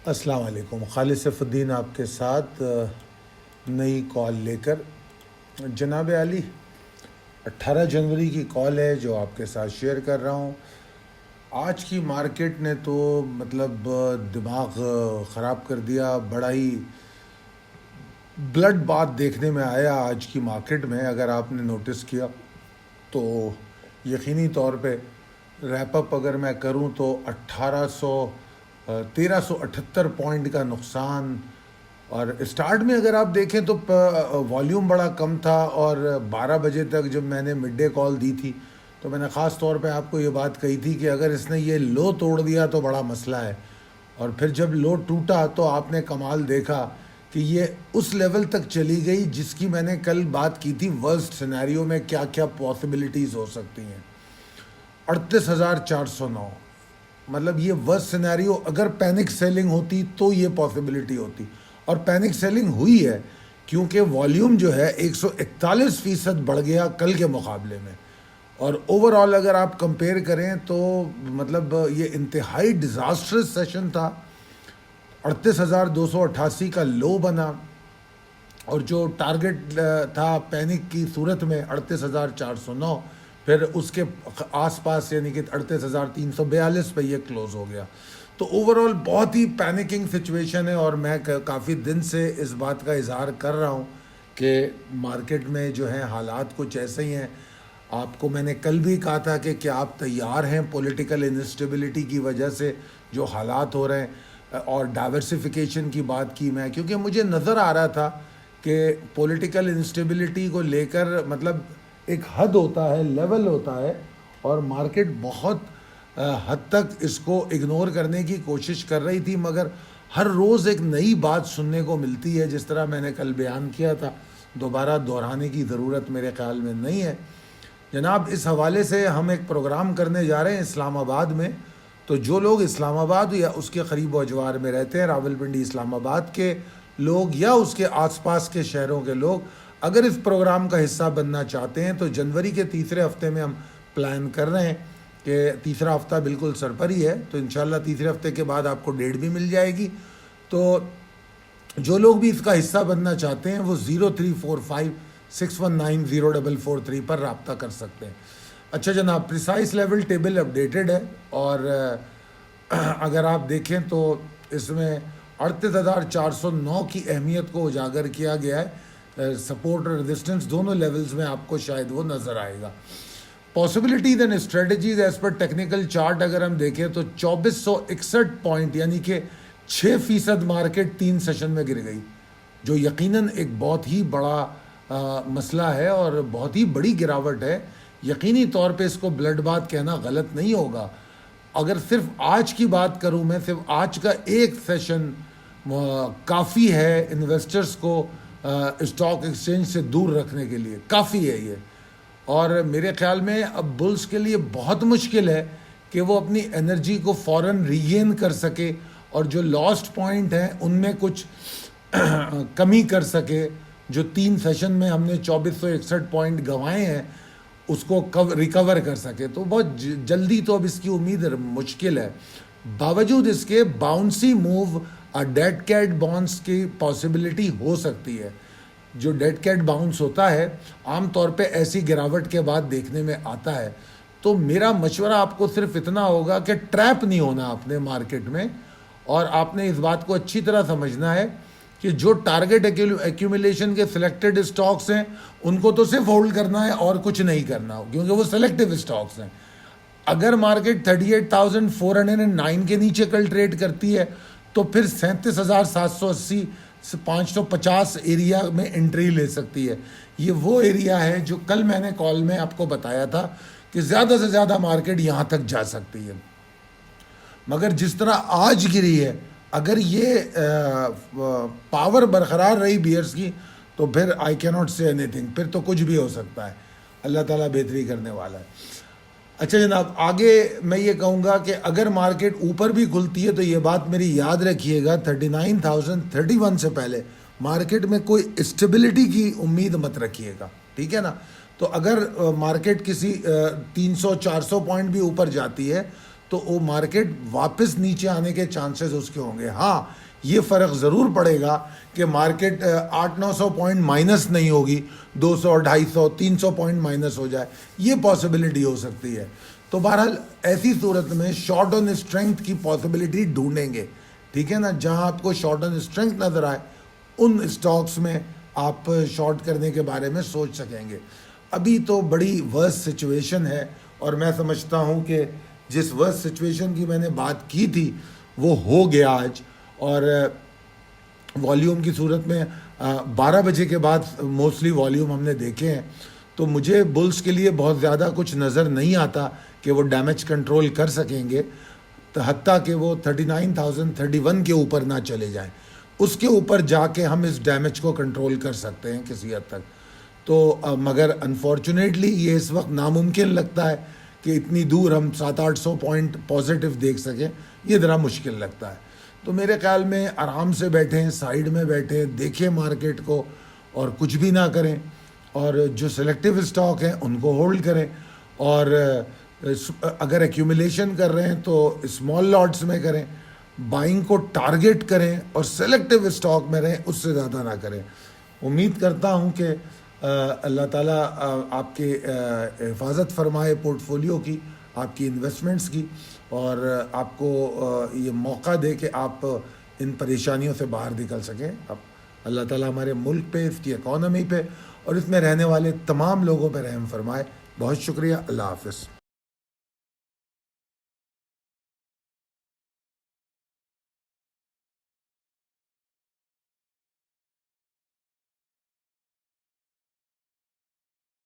السلام علیکم، خالد سیف الدین آپ کے ساتھ نئی کال لے کر۔ جناب علی، 18 جنوری کی کال ہے جو آپ کے ساتھ شیئر کر رہا ہوں۔ آج کی مارکیٹ نے تو مطلب دماغ خراب کر دیا، بڑا ہی بلڈ بات دیکھنے میں آیا آج کی مارکیٹ میں۔ اگر آپ نے نوٹس کیا تو یقینی طور پہ ریپ اپ اگر میں کروں تو 1378 پوائنٹ کا نقصان، اور اسٹارٹ میں اگر آپ دیکھیں تو والیوم بڑا کم تھا، اور 12 بجے تک جب میں نے مڈ ڈے کال دی تھی تو میں نے خاص طور پہ آپ کو یہ بات کہی تھی کہ اگر اس نے یہ لو توڑ دیا تو بڑا مسئلہ ہے۔ اور پھر جب لو ٹوٹا تو آپ نے کمال دیکھا کہ یہ اس لیول تک چلی گئی جس کی میں نے کل بات کی تھی، ورسٹ سینیریو میں کیا کیا پاسبلٹیز ہو سکتی ہیں۔ 38,409، مطلب یہ ورسٹ سینیریو، اگر پینک سیلنگ ہوتی تو یہ پاسبلٹی ہوتی، اور پینک سیلنگ ہوئی ہے کیونکہ والیوم جو ہے 141% بڑھ گیا کل کے مقابلے میں۔ اور اوور آل اگر آپ کمپیئر کریں تو مطلب یہ انتہائی ڈیزاسٹرس سیشن تھا۔ 38,288 کا لو بنا، اور جو ٹارگٹ تھا پینک کی صورت میں 38,409، پھر اس کے آس پاس یعنی کہ 38,342 پہ یہ کلوز ہو گیا۔ تو اوورآل بہت ہی پینکنگ سچویشن ہے، اور میں کافی دن سے اس بات کا اظہار کر رہا ہوں کہ مارکیٹ میں جو ہے حالات کچھ ایسے ہی ہیں۔ آپ کو میں نے کل بھی کہا تھا کہ کیا آپ تیار ہیں پولیٹیکل انسٹیبلٹی کی وجہ سے جو حالات ہو رہے ہیں، اور ڈائیورسفیکیشن کی بات کی میں، کیونکہ مجھے نظر آ رہا تھا کہ پولیٹیکل انسٹیبلٹی کو لے کر مطلب ایک حد ہوتا ہے، لیول ہوتا ہے، اور مارکیٹ بہت حد تک اس کو اگنور کرنے کی کوشش کر رہی تھی، مگر ہر روز ایک نئی بات سننے کو ملتی ہے۔ جس طرح میں نے کل بیان کیا تھا، دوبارہ دہرانے کی ضرورت میرے خیال میں نہیں ہے۔ جناب، اس حوالے سے ہم ایک پروگرام کرنے جا رہے ہیں اسلام آباد میں، تو جو لوگ اسلام آباد یا اس کے قریب و اجوار میں رہتے ہیں، راول پنڈی اسلام آباد کے لوگ یا اس کے آس پاس کے شہروں کے لوگ، اگر اس پروگرام کا حصہ بننا چاہتے ہیں تو جنوری کے تیسرے ہفتے میں ہم پلان کر رہے ہیں کہ تیسرا ہفتہ بالکل سر پر ہی ہے، تو انشاءاللہ تیسرے ہفتے کے بعد آپ کو ڈیٹ بھی مل جائے گی۔ تو جو لوگ بھی اس کا حصہ بننا چاہتے ہیں وہ 0345619043 پر رابطہ کر سکتے ہیں۔ اچھا جناب، پریسائز لیول ٹیبل اپڈیٹڈ ہے، اور اگر آپ دیکھیں تو اس میں 38,409 کی اہمیت کو اجاگر کیا گیا ہے۔ سپورٹ اور ریزسٹنس دونوں لیولز میں آپ کو شاید وہ نظر آئے گا۔ Possibilities and strategies as per technical chart اگر ہم دیکھیں تو 2461 پوائنٹ یعنی کہ 6% مارکیٹ 3 سیشن میں گر گئی، جو یقیناً ایک بہت ہی بڑا مسئلہ ہے اور بہت ہی بڑی گراوٹ ہے۔ یقینی طور پہ اس کو بلڈ بات کہنا غلط نہیں ہوگا۔ اگر صرف آج کی بات کروں میں، صرف آج کا ایک سیشن کافی ہے انویسٹرز کو اسٹاک ایکسچینج سے دور رکھنے کے لیے، کافی ہے یہ۔ اور میرے خیال میں اب بلز کے لیے بہت مشکل ہے کہ وہ اپنی انرجی کو فوراً ریگین کر سکے، اور جو لاسٹ پوائنٹ ہیں ان میں کچھ کمی کر سکے۔ جو 3 سیشن میں ہم نے 2461 پوائنٹ گنوائے ہیں اس کو ریکور کر سکے، تو بہت جلدی تو اب اس کی امید مشکل ہے۔ باوجود اس کے باؤنسی موو ڈیڈ کیٹ باؤنس کی پاسبلٹی ہو سکتی ہے۔ جو ڈیڈ کیٹ باؤنس ہوتا ہے عام طور پہ ایسی گراوٹ کے بعد دیکھنے میں آتا ہے۔ تو میرا مشورہ آپ کو صرف اتنا ہوگا کہ ٹریپ نہیں ہونا اپنے مارکیٹ میں، اور آپ نے اس بات کو اچھی طرح سمجھنا ہے کہ جو ٹارگٹ ایکیومولیشن کے سلیکٹڈ اسٹاکس ہیں ان کو تو صرف ہولڈ کرنا ہے اور کچھ نہیں کرنا، کیونکہ وہ سلیکٹیو اسٹاکس ہیں۔ اگر مارکیٹ 38,409 کے نیچے کل ٹریڈ کرتی ہے تو پھر 37,780 سے 550 ایریا میں انٹری لے سکتی ہے۔ یہ وہ ایریا ہے جو کل میں نے کال میں آپ کو بتایا تھا کہ زیادہ سے زیادہ مارکیٹ یہاں تک جا سکتی ہے، مگر جس طرح آج گری ہے، اگر یہ پاور برقرار رہی بیئرز کی تو پھر آئی کی ناٹ سے اینی تھنگ، پھر تو کچھ بھی ہو سکتا ہے۔ اللہ تعالیٰ بہتری کرنے والا ہے۔ اچھا جناب، آگے میں یہ کہوں گا کہ اگر مارکیٹ اوپر بھی کھلتی ہے تو یہ بات میری یاد رکھیے گا، 39,031 سے پہلے مارکیٹ میں کوئی اسٹیبلٹی کی امید مت رکھیے گا، ٹھیک ہے نا؟ تو اگر مارکیٹ کسی 300-400 پوائنٹ بھی اوپر جاتی ہے تو وہ مارکیٹ واپس نیچے آنے کے چانسز اس کے ہوں گے. ہاں یہ فرق ضرور پڑے گا کہ مارکیٹ 800-900 پوائنٹ مائنس نہیں ہوگی, 200, 250, 300 پوائنٹ مائنس ہو جائے, یہ پاسبلٹی ہو سکتی ہے. تو بہرحال ایسی صورت میں شارٹ آن اسٹرینتھ کی پاسبلٹی ڈھونڈیں گے, ٹھیک ہے نا. جہاں آپ کو شارٹ آن اسٹرینتھ نظر آئے ان اسٹاکس میں آپ شارٹ کرنے کے بارے میں سوچ سکیں گے. ابھی تو بڑی ورس سچویشن ہے, اور میں سمجھتا ہوں کہ جس ورس سچویشن کی میں نے بات کی تھی وہ ہو گیا آج. اور والیوم کی صورت میں 12 بجے کے بعد موسٹلی والیوم ہم نے دیکھے ہیں, تو مجھے بلز کے لیے بہت زیادہ کچھ نظر نہیں آتا کہ وہ ڈیمیج کنٹرول کر سکیں گے, حتیٰ کہ وہ 39,031 کے اوپر نہ چلے جائیں. اس کے اوپر جا کے ہم اس ڈیمیج کو کنٹرول کر سکتے ہیں کسی حد تک. تو مگر انفارچونیٹلی یہ اس وقت ناممکن لگتا ہے کہ اتنی دور ہم 700-800 پوائنٹ پازیٹیو دیکھ سکیں, یہ ذرا مشکل لگتا ہے. تو میرے خیال میں آرام سے بیٹھیں, سائیڈ میں بیٹھیں, دیکھیں مارکیٹ کو اور کچھ بھی نہ کریں, اور جو سلیکٹیو اسٹاک ہیں ان کو ہولڈ کریں, اور اگر ایکیومولیشن کر رہے ہیں تو اسمال لاٹس میں کریں, بائنگ کو ٹارگیٹ کریں اور سلیکٹیو اسٹاک میں رہیں, اس سے زیادہ نہ کریں. امید کرتا ہوں کہ اللہ تعالیٰ آپ کے حفاظت فرمائے پورٹ فولیو کی, آپ کی انویسٹمنٹس کی, اور آپ کو یہ موقع دے کہ آپ ان پریشانیوں سے باہر نکل سکیں. اب اللہ تعالیٰ ہمارے ملک پہ, اس کی اکانومی پہ اور اس میں رہنے والے تمام لوگوں پہ رحم فرمائے. بہت شکریہ. اللہ حافظ.